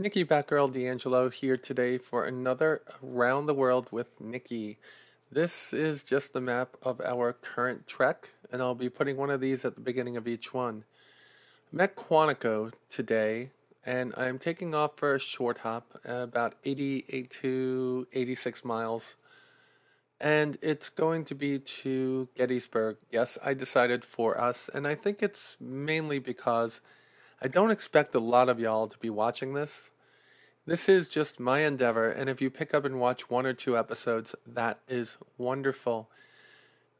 Nikki Batgirl D'Angelo here today for another Around the World with Nikki. This is just the map of our current trek, and I'll be putting one of these at the beginning of each one. I'm at Quantico today, and I'm taking off for a short hop, about 88 to 86 miles, and it's going to be to Gettysburg. Yes, I decided for us, and I think it's mainly because I don't expect a lot of y'all to be watching this. This is just my endeavor, and if you pick up and watch one or two episodes, that is wonderful.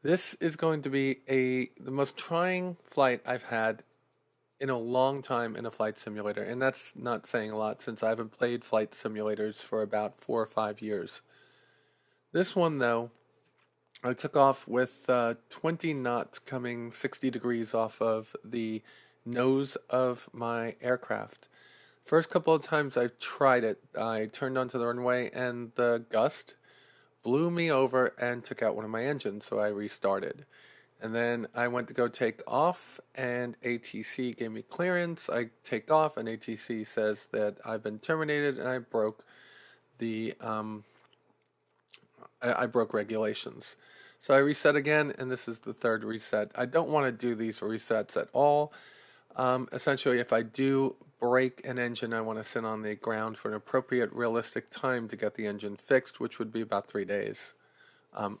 This is going to be the most trying flight I've had in a long time in a flight simulator, and that's not saying a lot since I haven't played flight simulators for about 4 or 5 years. This one, though, I took off with 20 knots coming 60 degrees off of the nose of my aircraft. First couple of times I tried it, I turned onto the runway and the gust blew me over and took out one of my engines, so I restarted. And then I went to go take off, and ATC gave me clearance. I take off, and ATC says that I've been terminated, and I broke the I broke regulations. So I reset again, and this is the third reset. I don't want to do these resets at all. Essentially, if I do break an engine, I want to sit on the ground for an appropriate, realistic time to get the engine fixed, which would be about 3 days.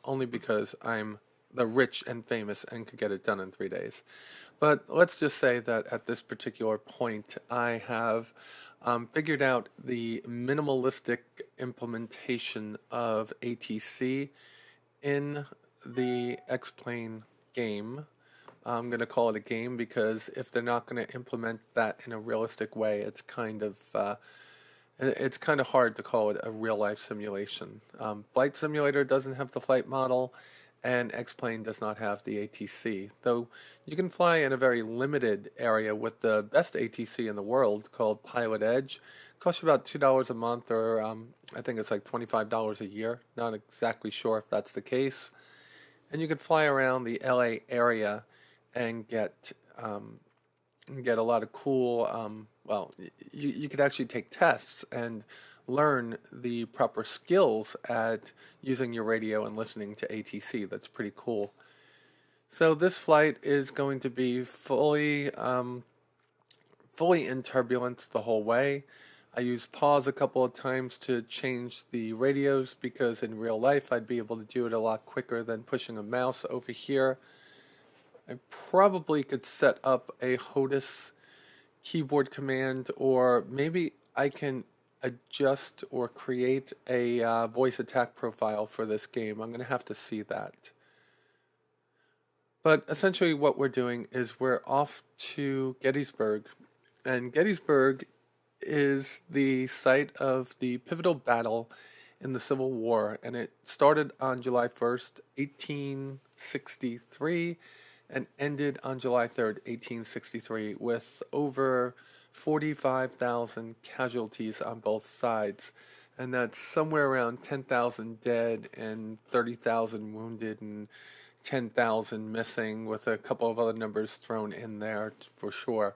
Only because I'm the rich and famous and could get it done in 3 days. But let's just say that at this particular point, I have figured out the minimalistic implementation of ATC in the X-Plane game. I'm going to call it a game because if they're not going to implement that in a realistic way, it's kind of hard to call it a real life simulation. Flight Simulator doesn't have the flight model, and X-Plane does not have the ATC. Though you can fly in a very limited area with the best ATC in the world called Pilot Edge. It costs you about $2 a month, or I think it's like $25 a year. Not exactly sure if that's the case. And you could fly around the LA area and get a lot of cool. You could actually take tests and learn the proper skills at using your radio and listening to ATC. That's pretty cool. So this flight is going to be fully in turbulence the whole way. I used pause a couple of times to change the radios because in real life I'd be able to do it a lot quicker than pushing a mouse over here. I probably could set up a HOTUS keyboard command, or maybe I can adjust or create a voice attack profile for this game. I'm going to have to see that. But essentially what we're doing is we're off to Gettysburg, and Gettysburg is the site of the pivotal battle in the Civil War, and it started on July 1st, 1863, and ended on July 3rd, 1863, with over 45,000 casualties on both sides. And that's somewhere around 10,000 dead and 30,000 wounded and 10,000 missing, with a couple of other numbers thrown in there for sure.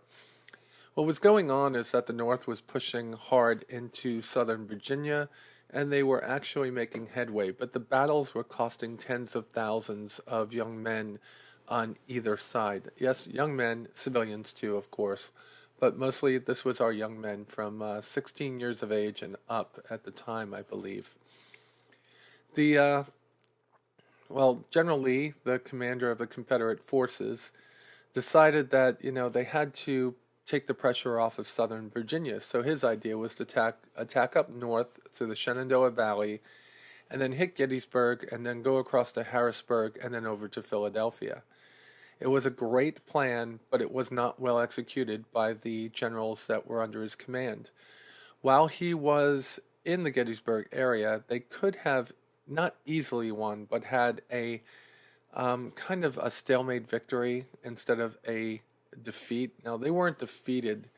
What was going on is that the North was pushing hard into southern Virginia, and they were actually making headway, but the battles were costing tens of thousands of young men on either side. Yes, young men, civilians too, of course, but mostly this was our young men from 16 years of age and up at the time, I believe. The General Lee, the commander of the Confederate forces, decided that they had to take the pressure off of southern Virginia. So his idea was to attack up north through the Shenandoah Valley, and then hit Gettysburg, and then go across to Harrisburg, and then over to Philadelphia. It was a great plan, but it was not well executed by the generals that were under his command. While he was in the Gettysburg area, they could have not easily won, but had a kind of a stalemate victory instead of a defeat. Now, they weren't defeated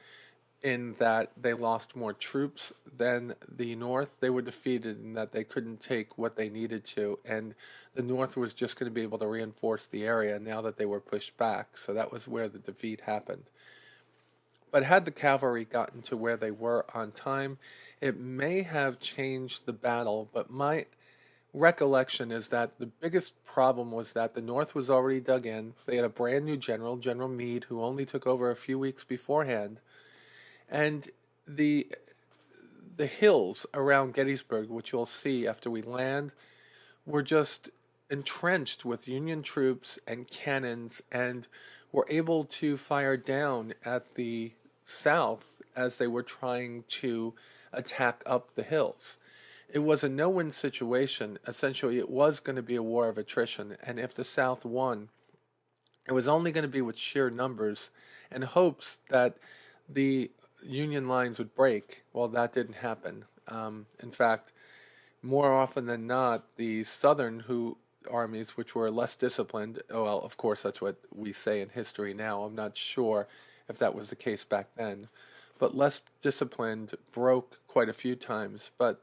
in that they lost more troops than the North. They were defeated in that they couldn't take what they needed to, and the North was just going to be able to reinforce the area now that they were pushed back. So that was where the defeat happened. But had the cavalry gotten to where they were on time, it may have changed the battle. But my recollection is that the biggest problem was that the North was already dug in. They had a brand new general, General Meade, who only took over a few weeks beforehand. And the the hills around Gettysburg, which you'll see after we land, were just entrenched with Union troops and cannons and were able to fire down at the South as they were trying to attack up the hills. It was a no-win situation. Essentially, it was going to be a war of attrition, and if the South won, it was only going to be with sheer numbers and hopes that the Union lines would break. Well, that didn't happen. In fact, more often than not, the Southern armies, which were less disciplined, well, of course, that's what we say in history now. I'm not sure if that was the case back then, but less disciplined broke quite a few times. But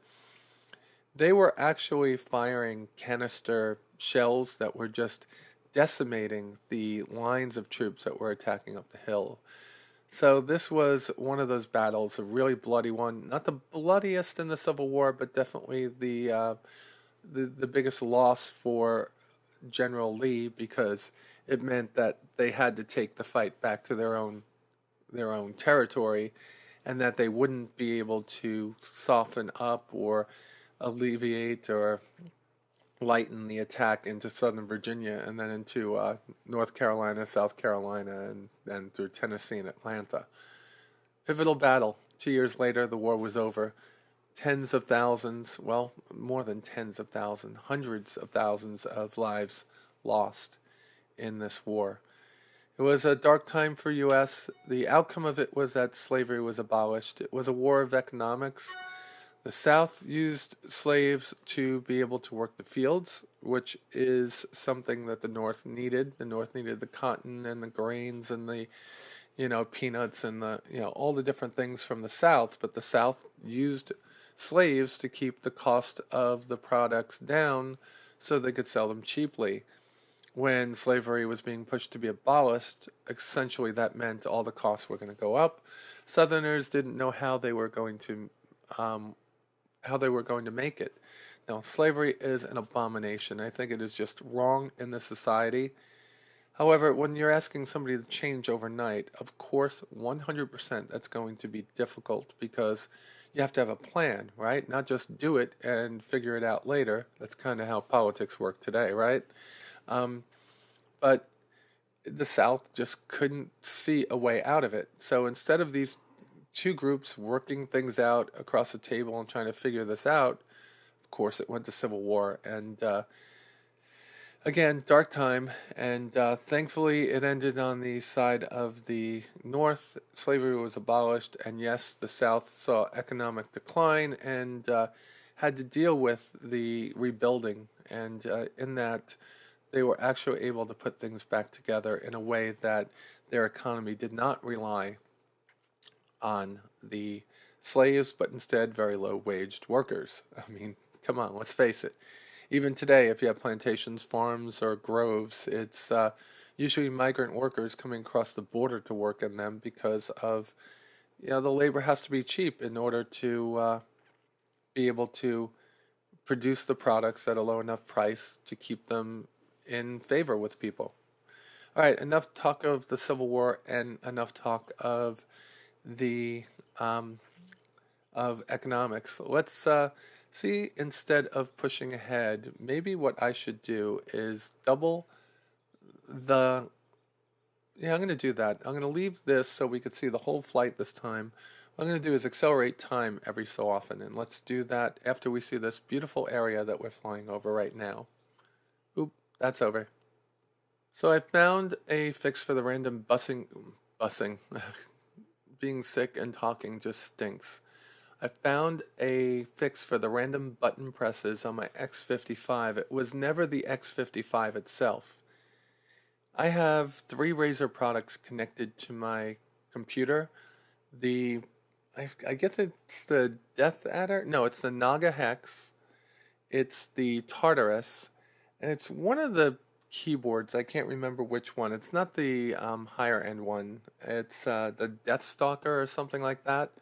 they were actually firing canister shells that were just decimating the lines of troops that were attacking up the hill. So this was one of those battles, a really bloody one. Not the bloodiest in the Civil War, but definitely the biggest loss for General Lee, because it meant that they had to take the fight back to their own territory, and that they wouldn't be able to soften up or alleviate or lighten the attack into Southern Virginia and then into North Carolina, South Carolina, and through Tennessee and Atlanta. Pivotal battle. 2 years later, the war was over. Tens of thousands, well, more than tens of thousands, hundreds of thousands of lives lost in this war. It was a dark time for U.S. The outcome of it was that slavery was abolished. It was a war of economics. The South used slaves to be able to work the fields, which is something that the North needed. The North needed the cotton and the grains and the, peanuts and all the different things from the South, but the South used slaves to keep the cost of the products down so they could sell them cheaply. When slavery was being pushed to be abolished, essentially that meant all the costs were going to go up. Southerners didn't know how they were going to make it. Now, slavery is an abomination. I think it is just wrong in this society. However, when you're asking somebody to change overnight, of course, 100% that's going to be difficult because you have to have a plan, right? Not just do it and figure it out later. That's kind of how politics work today, right? But the South just couldn't see a way out of it. So instead of these two groups working things out across the table and trying to figure this out, of course, it went to civil war. And again, dark time. And thankfully, it ended on the side of the North. Slavery was abolished. And yes, the South saw economic decline and had to deal with the rebuilding. And in that, they were actually able to put things back together in a way that their economy did not rely on the slaves, but instead very low-waged workers. I mean, come on, let's face it. Even today, if you have plantations, farms, or groves, it's usually migrant workers coming across the border to work in them because of, the labor has to be cheap in order to be able to produce the products at a low enough price to keep them in favor with people. All right, enough talk of the Civil War and enough talk of the of economics. Let's see, instead of pushing ahead, maybe what I should do is double the. Yeah, I'm going to do that. I'm going to leave this so we could see the whole flight this time. What I'm going to do is accelerate time every so often, and let's do that after we see this beautiful area that we're flying over right now. Oop, that's over. So I found a fix for the random busing. Being sick and talking just stinks. I found a fix for the random button presses on my X55. It was never the X55 itself. I have 3 Razer products connected to my computer. I guess it's the Death Adder? No, it's the Naga Hex. It's the Tartarus. And it's one of the keyboards. I can't remember which one. It's not the higher end one. It's the Deathstalker or something like that.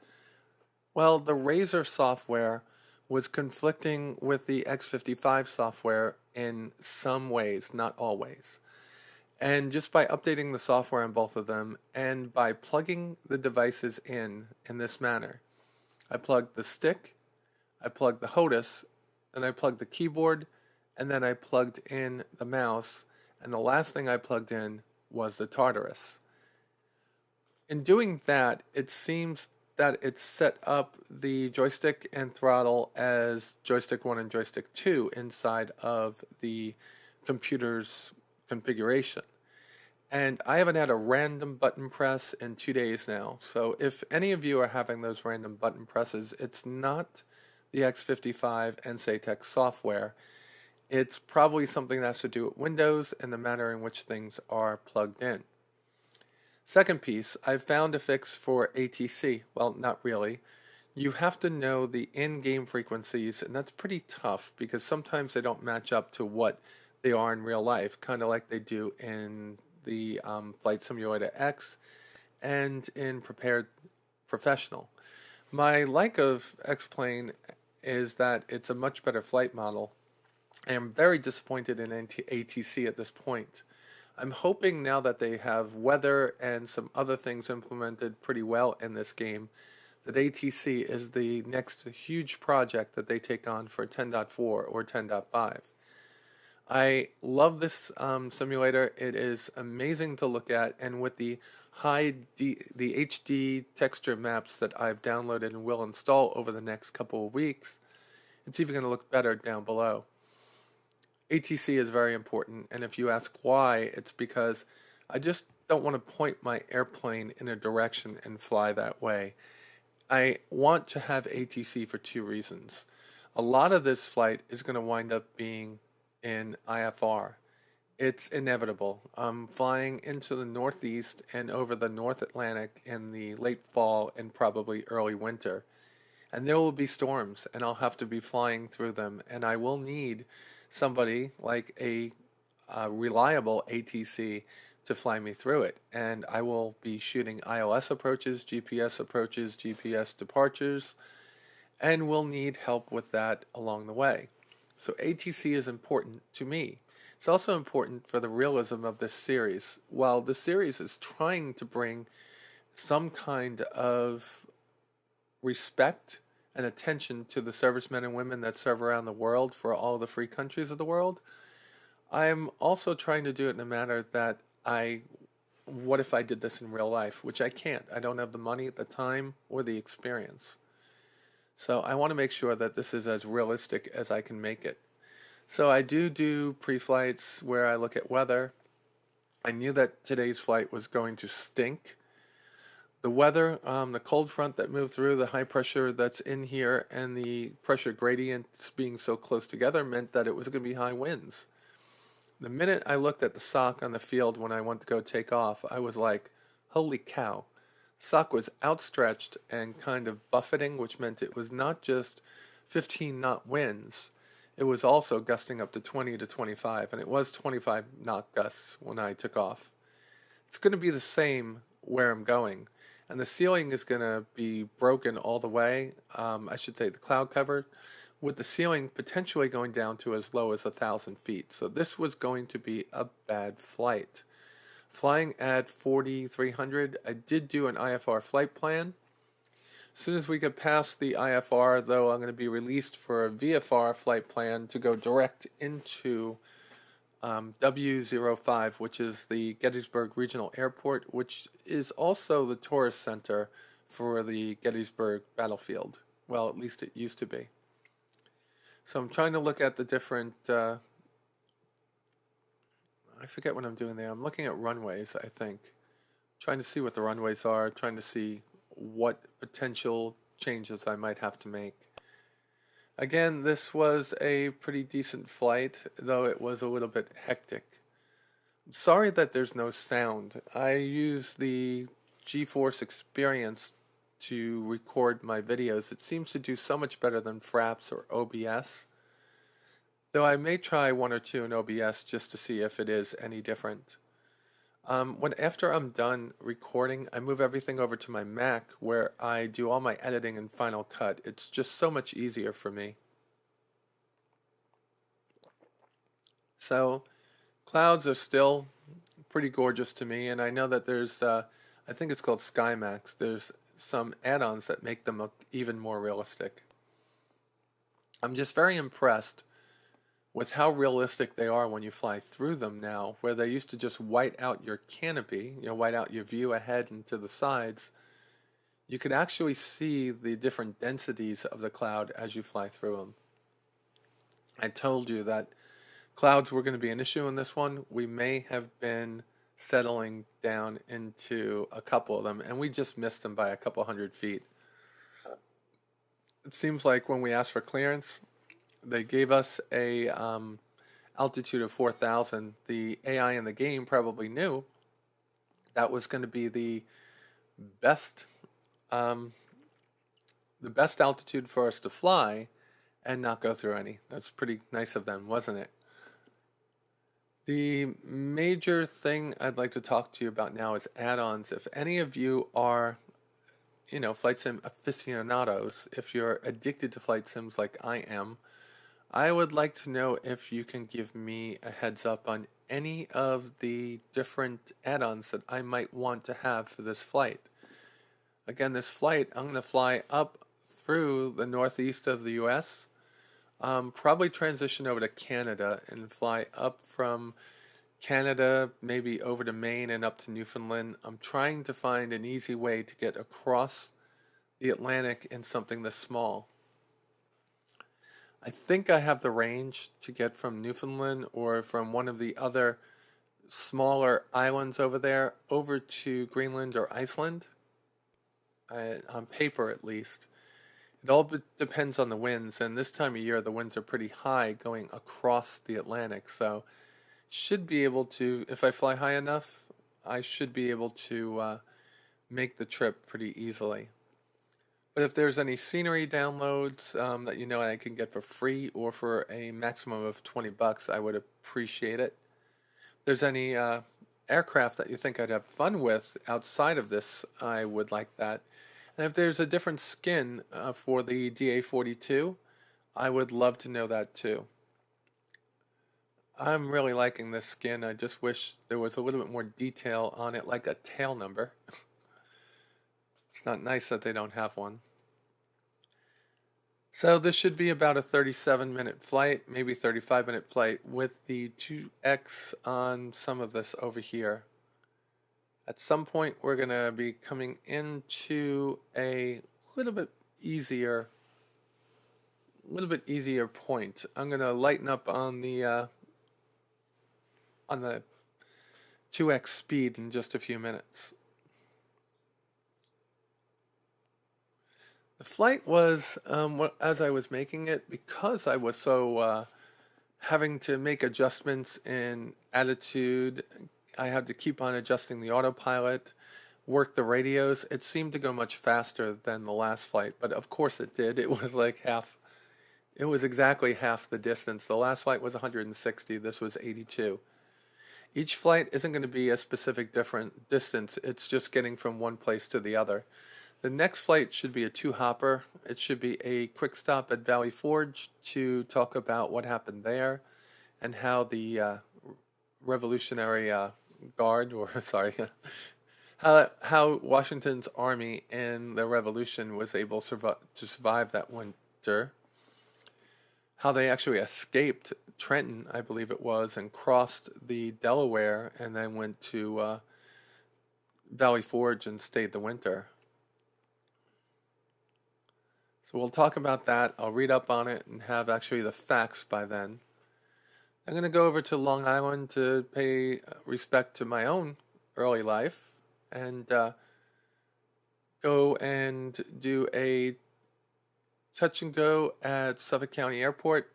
Well, the Razer software was conflicting with the X55 software in some ways, not always. And just by updating the software on both of them and by plugging the devices in this manner, I plugged the stick, I plugged the HOTUS, then I plugged the keyboard, and then I plugged in the mouse, and the last thing I plugged in was the Tartarus. In doing that, it seems that it set up the joystick and throttle as joystick 1 and joystick 2 inside of the computer's configuration. And I haven't had a random button press in 2 days now. So if any of you are having those random button presses, it's not the X55 and SATEC software. It's probably something that has to do with Windows and the manner in which things are plugged in. Second piece, I've found a fix for ATC. Well, not really. You have to know the in-game frequencies, and that's pretty tough because sometimes they don't match up to what they are in real life, kind of like they do in the Flight Simulator X and in Prepared Professional. My like of X-Plane is that it's a much better flight model. I am very disappointed in ATC at this point. I'm hoping now that they have weather and some other things implemented pretty well in this game, that ATC is the next huge project that they take on for 10.4 or 10.5. I love this simulator. It is amazing to look at, and with the the HD texture maps that I've downloaded and will install over the next couple of weeks, it's even going to look better down below. ATC is very important, and if you ask why, it's because I just don't want to point my airplane in a direction and fly that way. I want to have ATC for two reasons. A lot of this flight is going to wind up being in IFR. It's inevitable. I'm flying into the Northeast and over the North Atlantic in the late fall and probably early winter. And there will be storms, and I'll have to be flying through them, and I will need somebody like a reliable ATC to fly me through it. And I will be shooting ILS approaches, GPS departures, and will need help with that along the way. So ATC is important to me. It's also important for the realism of this series. While the series is trying to bring some kind of respect and attention to the servicemen and women that serve around the world for all the free countries of the world, I'm also trying to do it in a manner that what if I did this in real life? Which I can't. I don't have the money, the time, or the experience. So I want to make sure that this is as realistic as I can make it. So I do pre-flights where I look at weather. I knew that today's flight was going to stink. The weather, the cold front that moved through, the high pressure that's in here, and the pressure gradients being so close together meant that it was going to be high winds. The minute I looked at the sock on the field when I went to go take off, I was like, holy cow. The sock was outstretched and kind of buffeting, which meant it was not just 15 knot winds. It was also gusting up to 20 to 25, and it was 25 knot gusts when I took off. It's going to be the same where I'm going. And the ceiling is going to be broken all the way, I should say the cloud cover, with the ceiling potentially going down to as low as 1,000 feet. So this was going to be a bad flight. Flying at 4,300, I did do an IFR flight plan. As soon as we get past the IFR, though, I'm going to be released for a VFR flight plan to go direct into W05, which is the Gettysburg Regional Airport, which is also the tourist center for the Gettysburg battlefield. Well, at least it used to be. So I'm trying to look at the different, I forget what I'm doing there. I'm looking at runways, I think. Trying to see what the runways are, trying to see what potential changes I might have to make. Again, this was a pretty decent flight, though it was a little bit hectic. Sorry that there's no sound. I use the GeForce Experience to record my videos. It seems to do so much better than Fraps or OBS. though I may try one or two in OBS just to see if it is any different. After I'm done recording, I move everything over to my Mac where I do all my editing in Final Cut. It's just so much easier for me. So, clouds are still pretty gorgeous to me, and I know that there's, I think it's called SkyMax. There's some add-ons that make them look even more realistic. I'm just very impressed with how realistic they are when you fly through them now, where they used to just white out your canopy, white out your view ahead and to the sides. You could actually see the different densities of the cloud as you fly through them. I told you that clouds were going to be an issue in this one. We may have been settling down into a couple of them, and we just missed them by a couple 100 feet. It seems like when we asked for clearance, they gave us a altitude of 4,000. The AI in the game probably knew that was going to be the best altitude for us to fly and not go through any. That's pretty nice of them, wasn't it? The major thing I'd like to talk to you about now is add-ons. If any of you are, flight sim aficionados, if you're addicted to flight sims like I am, I would like to know if you can give me a heads up on any of the different add-ons that I might want to have for this flight. Again, this flight, I'm going to fly up through the northeast of the US, probably transition over to Canada and fly up from Canada, maybe over to Maine and up to Newfoundland. I'm trying to find an easy way to get across the Atlantic in something this small. I think I have the range to get from Newfoundland or from one of the other smaller islands over there over to Greenland or Iceland, on paper at least. It all depends on the winds, and this time of year the winds are pretty high going across the Atlantic, so should be able to, if I fly high enough, I should be able to make the trip pretty easily. But if there's any scenery downloads that I can get for free or for a maximum of $20, I would appreciate it. If there's any aircraft that you think I'd have fun with outside of this, I would like that. And if there's a different skin for the DA-42, I would love to know that too. I'm really liking this skin. I just wish there was a little bit more detail on it, like a tail number. It's not nice that they don't have one. So this should be about a 37-minute flight, maybe 35-minute flight with the 2X on some of this over here. At some point we're going to be coming into a little bit easier point. I'm going to lighten up on the 2X speed in just a few minutes. The flight was, as I was making it, because I was so having to make adjustments in attitude, I had to keep on adjusting the autopilot, work the radios. It seemed to go much faster than the last flight, but of course it did. It was like it was exactly half the distance. The last flight was 160, this was 82. Each flight isn't going to be a specific different distance, it's just getting from one place to the other. The next flight should be a two-hopper. It should be a quick stop at Valley Forge to talk about what happened there and how the Revolutionary Guard, or sorry, how Washington's army in the Revolution was able to survive that winter. How they actually escaped Trenton, I believe it was, and crossed the Delaware and then went to Valley Forge and stayed the winter. So we'll talk about that. I'll read up on it and have actually the facts by then. I'm going to go over to Long Island to pay respect to my own early life and go and do a touch and go at Suffolk County Airport,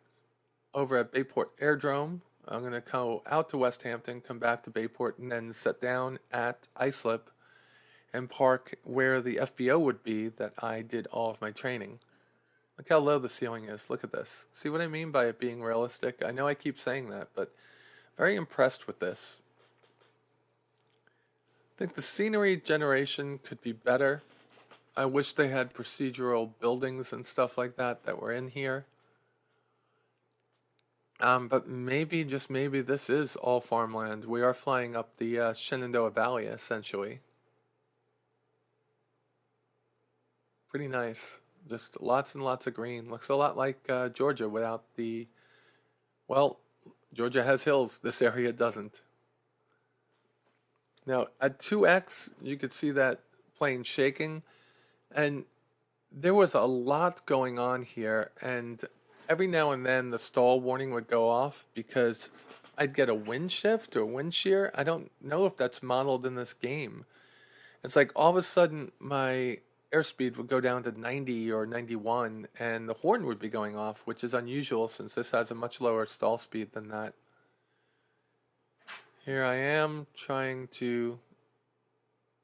over at Bayport Airdrome. I'm going to go out to West Hampton, come back to Bayport, and then sit down at Islip and park where the FBO would be that I did all of my training. Look how low the ceiling is. Look at this. See what I mean by it being realistic? I know I keep saying that, but very impressed with this. I think the scenery generation could be better. I wish they had procedural buildings and stuff like that that were in here. But maybe, just maybe, this is all farmland. We are flying up the Shenandoah Valley, essentially. Pretty nice. Just lots and lots of green. Looks a lot like Georgia without the... Well, Georgia has hills. This area doesn't. Now, at 2x, you could see that plane shaking. And there was a lot going on here. And every now and then the stall warning would go off because I'd get a wind shift or wind shear. I don't know if that's modeled in this game. It's like all of a sudden my airspeed would go down to 90 or 91 and the horn would be going off, which is unusual since this has a much lower stall speed than that. Here I am trying to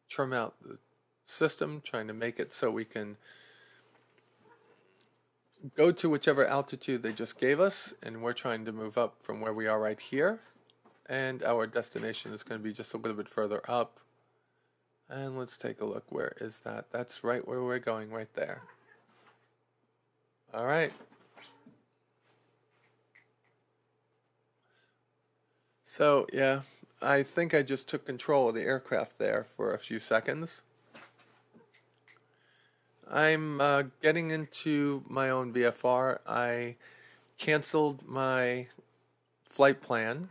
trim out the system, trying to make it so we can go to whichever altitude they just gave us, and we're trying to move up from where we are right here, and our destination is going to be just a little bit further up. And let's take a look. Where is that? That's right where we're going, right there. All right. So, yeah, I think I just took control of the aircraft there for a few seconds. I'm getting into my own VFR. I canceled my flight plan.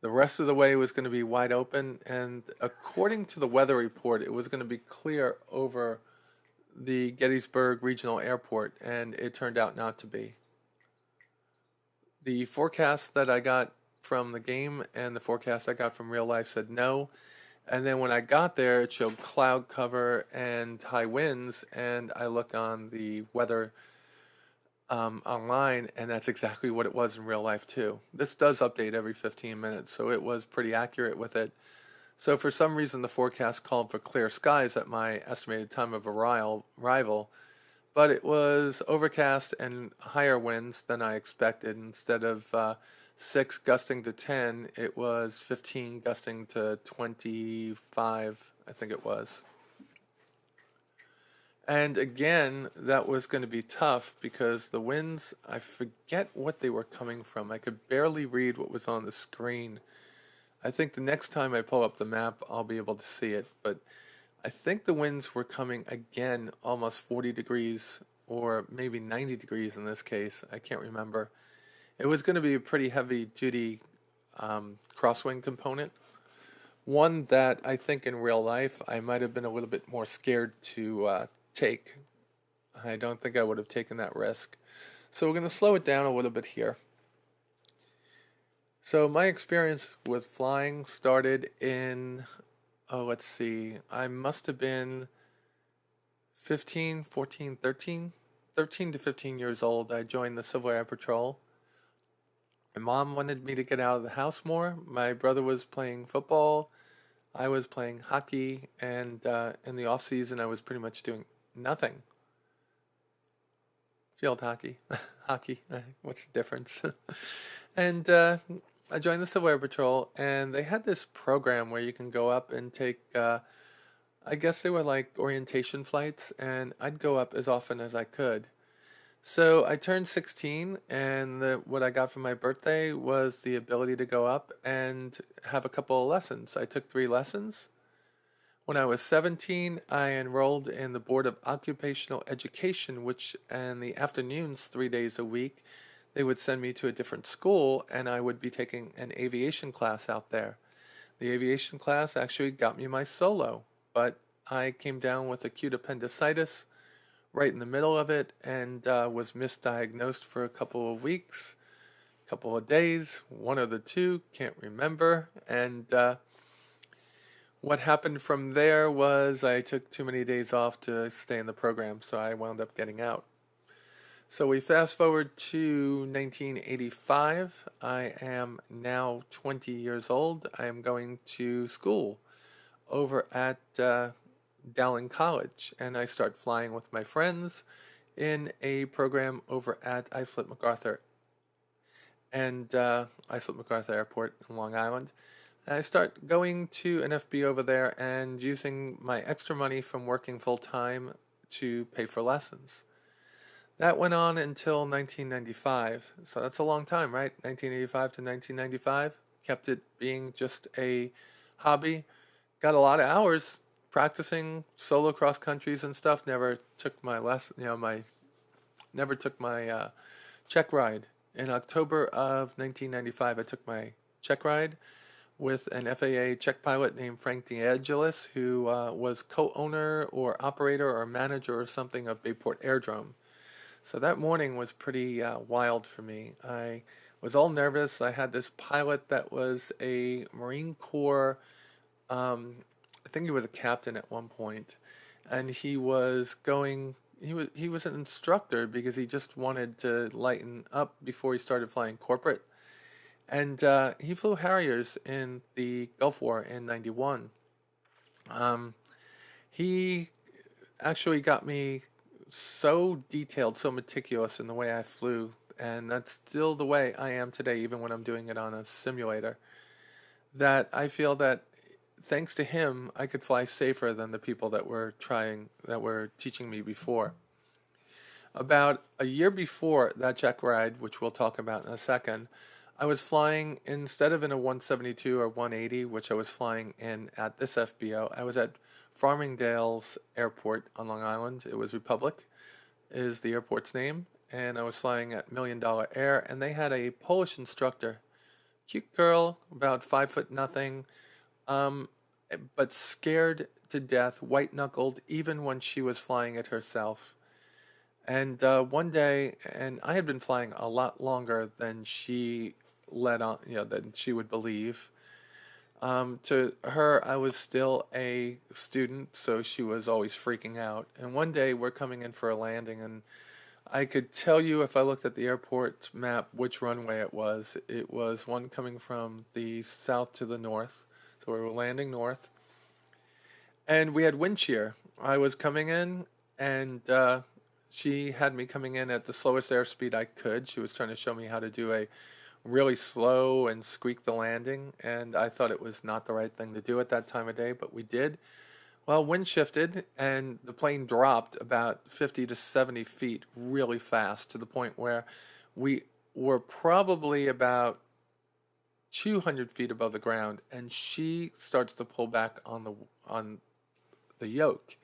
The rest of the way was going to be wide open, and according to the weather report, it was going to be clear over the Gettysburg Regional Airport, and it turned out not to be. The forecast that I got from the game and the forecast I got from real life said no, and then when I got there, it showed cloud cover and high winds, and I look on the weather online, and that's exactly what it was in real life too. This does update every 15 minutes, so it was pretty accurate with it. So for some reason the forecast called for clear skies at my estimated time of arrival, but it was overcast and higher winds than I expected. Instead of 6 gusting to 10, it was 15 gusting to 25, I think it was. And again, that was going to be tough because the winds, I forget what they were coming from. I could barely read what was on the screen. I think the next time I pull up the map, I'll be able to see it. But I think the winds were coming again almost 40 degrees or maybe 90 degrees in this case. I can't remember. It was going to be a pretty heavy-duty crosswind component. One that I think in real life I might have been a little bit more scared to take. I don't think I would have taken that risk. So we're going to slow it down a little bit here. So my experience with flying started in, let's see, I must have been 15, 14, 13 to 15 years old. I joined the Civil Air Patrol. My mom wanted me to get out of the house more. My brother was playing football. I was playing hockey, and in the off season I was pretty much doing nothing. Field hockey. Hockey. What's the difference? And I joined the Civil Air Patrol, and they had this program where you can go up and take, I guess they were like orientation flights, and I'd go up as often as I could. So I turned 16, and what I got for my birthday was the ability to go up and have a couple of lessons. I took 3 lessons. When I was 17, I enrolled in the Board of Occupational Education, which in the afternoons, 3 days a week, they would send me to a different school, and I would be taking an aviation class out there. The aviation class actually got me my solo, but I came down with acute appendicitis right in the middle of it, and was misdiagnosed for a couple of weeks, a couple of days, one of the two, can't remember. And what happened from there was I took too many days off to stay in the program, so I wound up getting out. So we fast forward to 1985. I am now 20 years old. I am going to school over at Dowling College, and I start flying with my friends in a program over at Islip MacArthur Islip MacArthur Airport in Long Island. And I start going to an FB over there and using my extra money from working full time to pay for lessons. That went on until 1995. So that's a long time, right? 1985 to 1995. Kept it being just a hobby. Got a lot of hours practicing solo cross countries and stuff. Never took my lesson, never took my check ride. In October of 1995, I took my check ride with an FAA check pilot named Frank DeAngelis, who was co-owner or operator or manager or something of Bayport Airdrome. So that morning was pretty wild for me. I was all nervous. I had this pilot that was a Marine Corps, I think he was a captain at one point, and he was an instructor because he just wanted to lighten up before he started flying corporate. And he flew Harriers in the Gulf War in '91. He actually got me so detailed, so meticulous in the way I flew, and that's still the way I am today, even when I'm doing it on a simulator, that I feel that thanks to him, I could fly safer than the people that were teaching me before. About a year before that check ride, which we'll talk about in a second, I was flying, instead of in a 172 or 180, which I was flying in at this FBO, I was at Farmingdale's Airport on Long Island. It was Republic, is the airport's name, and I was flying at Million Dollar Air, and they had a Polish instructor, cute girl, about 5 foot nothing, but scared to death, white knuckled, even when she was flying it herself. And one day, and I had been flying a lot longer than she let on, than she would believe. To her, I was still a student, so she was always freaking out. And one day, we're coming in for a landing, and I could tell you if I looked at the airport map which runway it was. It was one coming from the south to the north, so we were landing north. And we had wind shear. I was coming in, and she had me coming in at the slowest airspeed I could. She was trying to show me how to do a really slow and squeak the landing, and I thought it was not the right thing to do at that time of day, but we did. Well, wind shifted, and the plane dropped about 50 to 70 feet really fast to the point where we were probably about 200 feet above the ground, and she starts to pull back on the yoke.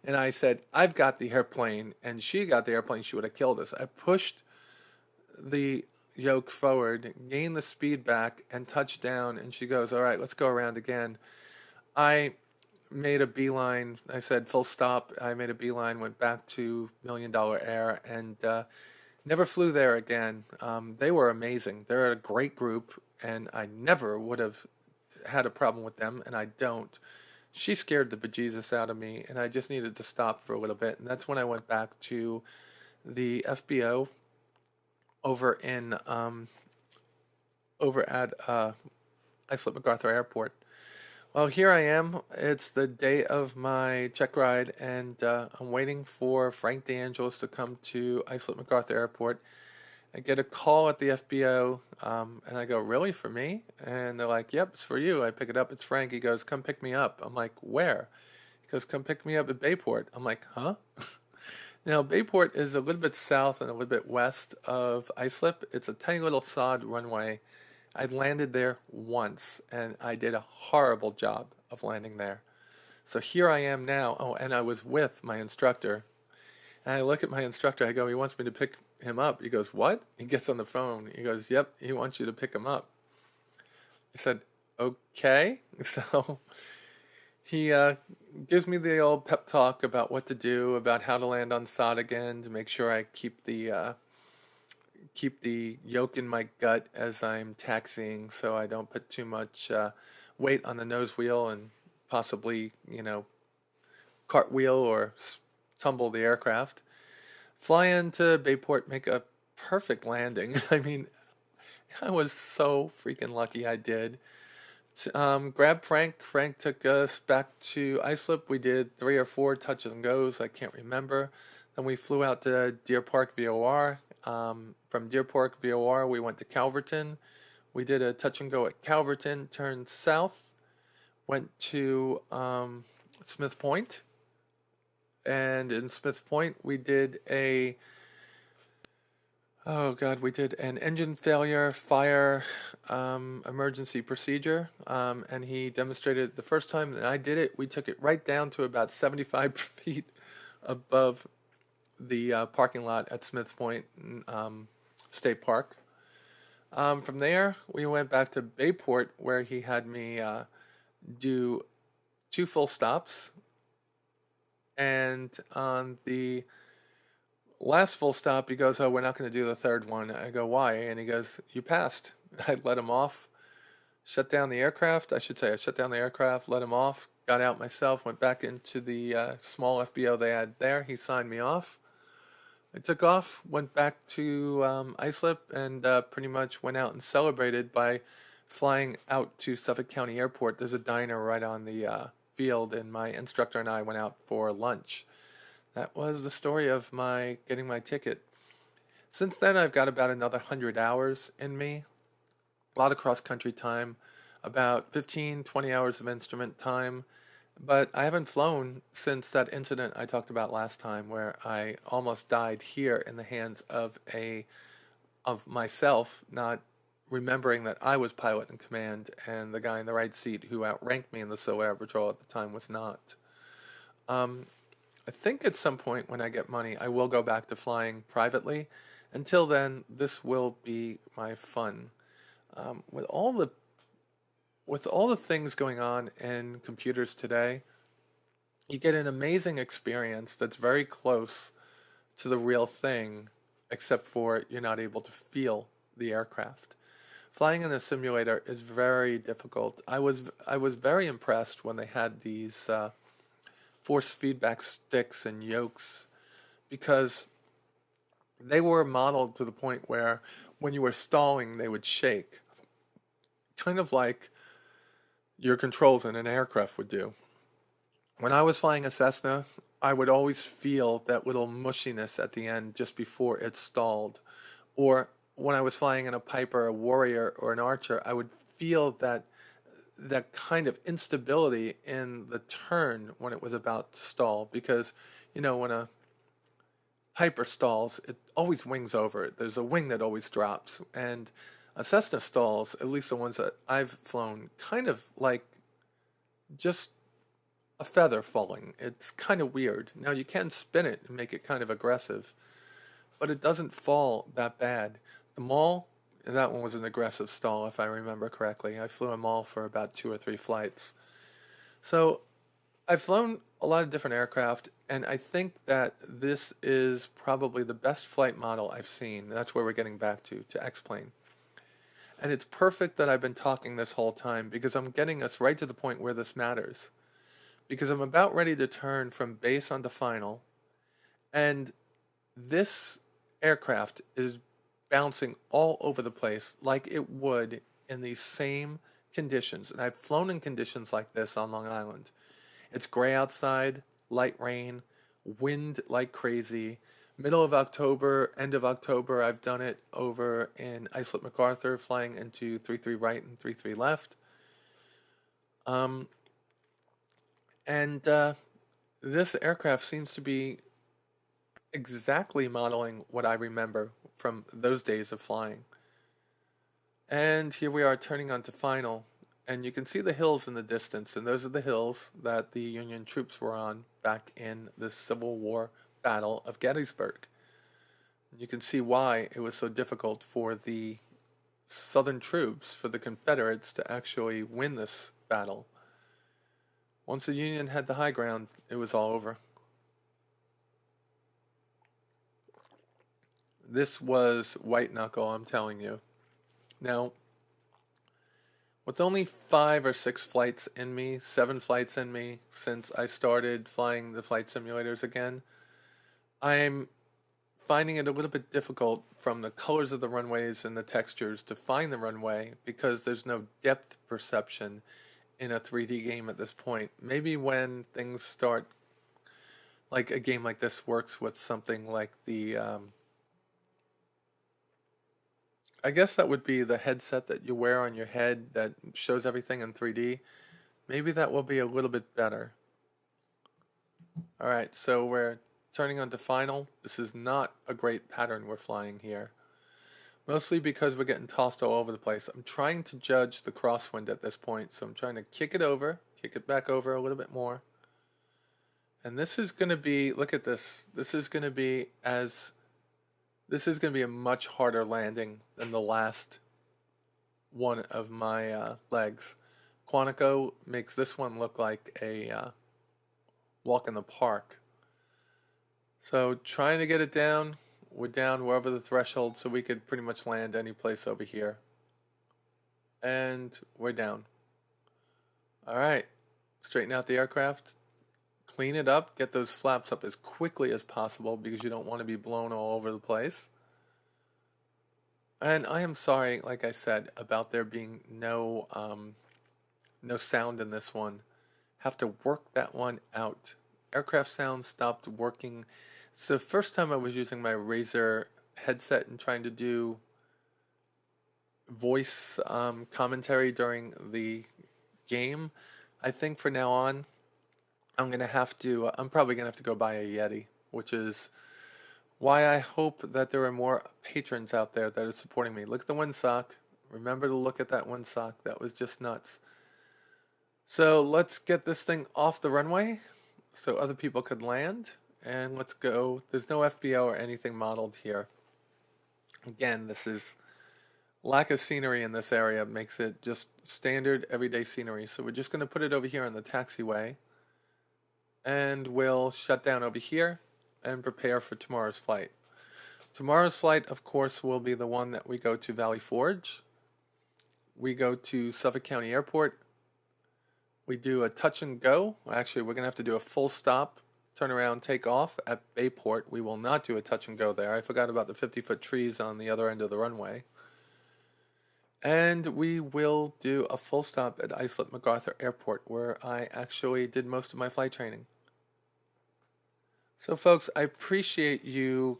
And I said, I've got the airplane, and she got the airplane, she would have killed us. I pushed the yoke forward, gained the speed back, and touched down, and she goes, all right, let's go around again. I made a beeline. I said, full stop. I made a beeline, went back to Million Dollar Air, and never flew there again. They were amazing. They're a great group, and I never would have had a problem with them, and I don't. She scared the bejesus out of me, and I just needed to stop for a little bit. And that's when I went back to the FBO over at Islip MacArthur Airport. Well, here I am. It's the day of my check ride, and I'm waiting for Frank DeAngelis to come to Islip MacArthur Airport. I get a call at the FBO, and I go, really, for me? And they're like, yep, it's for you. I pick it up. It's Frank. He goes, come pick me up. I'm like, where? He goes, come pick me up at Bayport. I'm like, huh? Now, Bayport is a little bit south and a little bit west of Islip. It's a tiny little sod runway. I landed there once, and I did a horrible job of landing there. So here I am now. Oh, and I was with my instructor. And I look at my instructor. I go, he wants me to pick him up. He goes, what? He gets on the phone. He goes, yep, he wants you to pick him up. I said, okay. So he gives me the old pep talk about what to do, about how to land on sod again, to make sure I keep the yoke in my gut as I'm taxiing, so I don't put too much weight on the nose wheel and possibly, cartwheel or tumble the aircraft. Fly into Bayport, make a perfect landing. I mean, I was so freaking lucky I did. Grabbed Frank. Frank took us back to Islip. We did 3 or 4 touches and goes. I can't remember. Then we flew out to Deer Park VOR. From Deer Park VOR, we went to Calverton. We did a touch and go at Calverton, turned south, went to Smith Point, and in Smith Point we did we did an engine failure fire emergency procedure, and he demonstrated it the first time that I did it. We took it right down to about 75 feet above the parking lot at Smith Point State Park. From there, we went back to Bayport, where he had me do 2 full stops. And on the last full stop, he goes, "Oh, we're not going to do the 3rd one." I go, "Why?" And he goes, "You passed." I let him off, shut down the aircraft. I should say I shut down the aircraft, let him off, got out myself, went back into the small FBO they had there. He signed me off. I took off, went back to Islip, and pretty much went out and celebrated by flying out to Suffolk County Airport. There's a diner right on the field, and my instructor and I went out for lunch. That was the story of my getting my ticket. Since then, I've got about another 100 hours in me. A lot of cross-country time, about 15, 20 hours of instrument time. But I haven't flown since that incident I talked about last time, where I almost died here in the hands of myself, not remembering that I was pilot in command, and the guy in the right seat who outranked me in the Civil Air Patrol at the time was not. I think at some point when I get money, I will go back to flying privately. Until then, this will be my fun. With all the things going on in computers today, you get an amazing experience that's very close to the real thing, except for you're not able to feel the aircraft. Flying in a simulator is very difficult. I was very impressed when they had these force feedback sticks and yokes, because they were modeled to the point where when you were stalling, they would shake, kind of like your controls in an aircraft would do. When I was flying a Cessna, I would always feel that little mushiness at the end just before it stalled. Or when I was flying in a Piper, a Warrior, or an Archer, I would feel that kind of instability in the turn when it was about to stall. Because, when a Piper stalls, it always wings over. There's a wing that always drops. And a Cessna stalls, at least the ones that I've flown, kind of like just a feather falling. It's kind of weird. Now, you can spin it and make it kind of aggressive, but it doesn't fall that bad. The Maul, that one was an aggressive stall, if I remember correctly. I flew a Maul for about 2 or 3 flights. So I've flown a lot of different aircraft, and I think that this is probably the best flight model I've seen. That's where we're getting back to X-Plane. And it's perfect that I've been talking this whole time, because I'm getting us right to the point where this matters. Because I'm about ready to turn from base onto final, and this aircraft is bouncing all over the place like it would in these same conditions. And I've flown in conditions like this on Long Island. It's gray outside, light rain, wind like crazy. Middle of October, end of October, I've done it over in Islip MacArthur, flying into 3-3 right and 3-3 left. This aircraft seems to be exactly modeling what I remember from those days of flying. And here we are turning onto final, and you can see the hills in the distance, and those are the hills that the Union troops were on back in the Civil War Battle of Gettysburg. You can see why it was so difficult for the Southern troops, for the Confederates, to actually win this battle. Once the Union had the high ground, it was all over. This was white knuckle, I'm telling you. Now, with only 5 or 6 flights in me, 7 flights in me, since I started flying the flight simulators again, I'm finding it a little bit difficult from the colors of the runways and the textures to find the runway because there's no depth perception in a 3D game at this point. Maybe when things start, like a game like this works with something like the, I guess that would be the headset that you wear on your head that shows everything in 3D. Maybe that will be a little bit better. Alright, so we're turning on to final. This is not a great pattern we're flying here. Mostly because we're getting tossed all over the place. I'm trying to judge the crosswind at this point, so I'm trying to kick it back over a little bit more. And this is going to be, look at this. This is going to be a much harder landing than the last one of my legs. Quantico makes this one look like a walk in the park. So trying to get it down. We're down wherever the threshold, so we could pretty much land any place over here. And we're down. Alright, straighten out the aircraft. Clean it up, get those flaps up as quickly as possible because you don't want to be blown all over the place. And I am sorry, like I said, about there being no sound in this one. Have to work that one out. Aircraft sound stopped working. It's the first time I was using my Razer headset and trying to do voice commentary during the game. I think for now on, I'm probably gonna have to go buy a Yeti, which is why I hope that there are more patrons out there that are supporting me. Look at the windsock. Remember to look at that windsock. That was just nuts. So let's get this thing off the runway so other people could land. And let's go. There's no FBO or anything modeled here. Again, this is lack of scenery in this area makes it just standard everyday scenery. So we're just going to put it over here on the taxiway. And we'll shut down over here and prepare for tomorrow's flight. Tomorrow's flight, of course, will be the one that we go to Valley Forge. We go to Suffolk County Airport. We do a touch and go. Actually, we're going to have to do a full stop, turn around, take off at Bayport. We will not do a touch and go there. I forgot about the 50-foot trees on the other end of the runway. And we will do a full stop at Islip MacArthur Airport, where I actually did most of my flight training. So folks, I appreciate you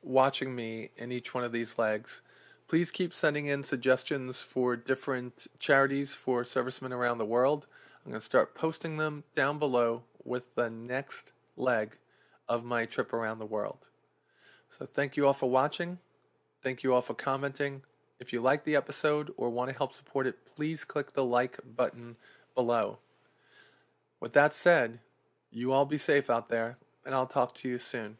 watching me in each one of these legs. Please keep sending in suggestions for different charities for servicemen around the world. I'm going to start posting them down below with the next leg of my trip around the world. So thank you all for watching. Thank you all for commenting. If you like the episode or want to help support it, please click the like button below. With that said, you all be safe out there, and I'll talk to you soon.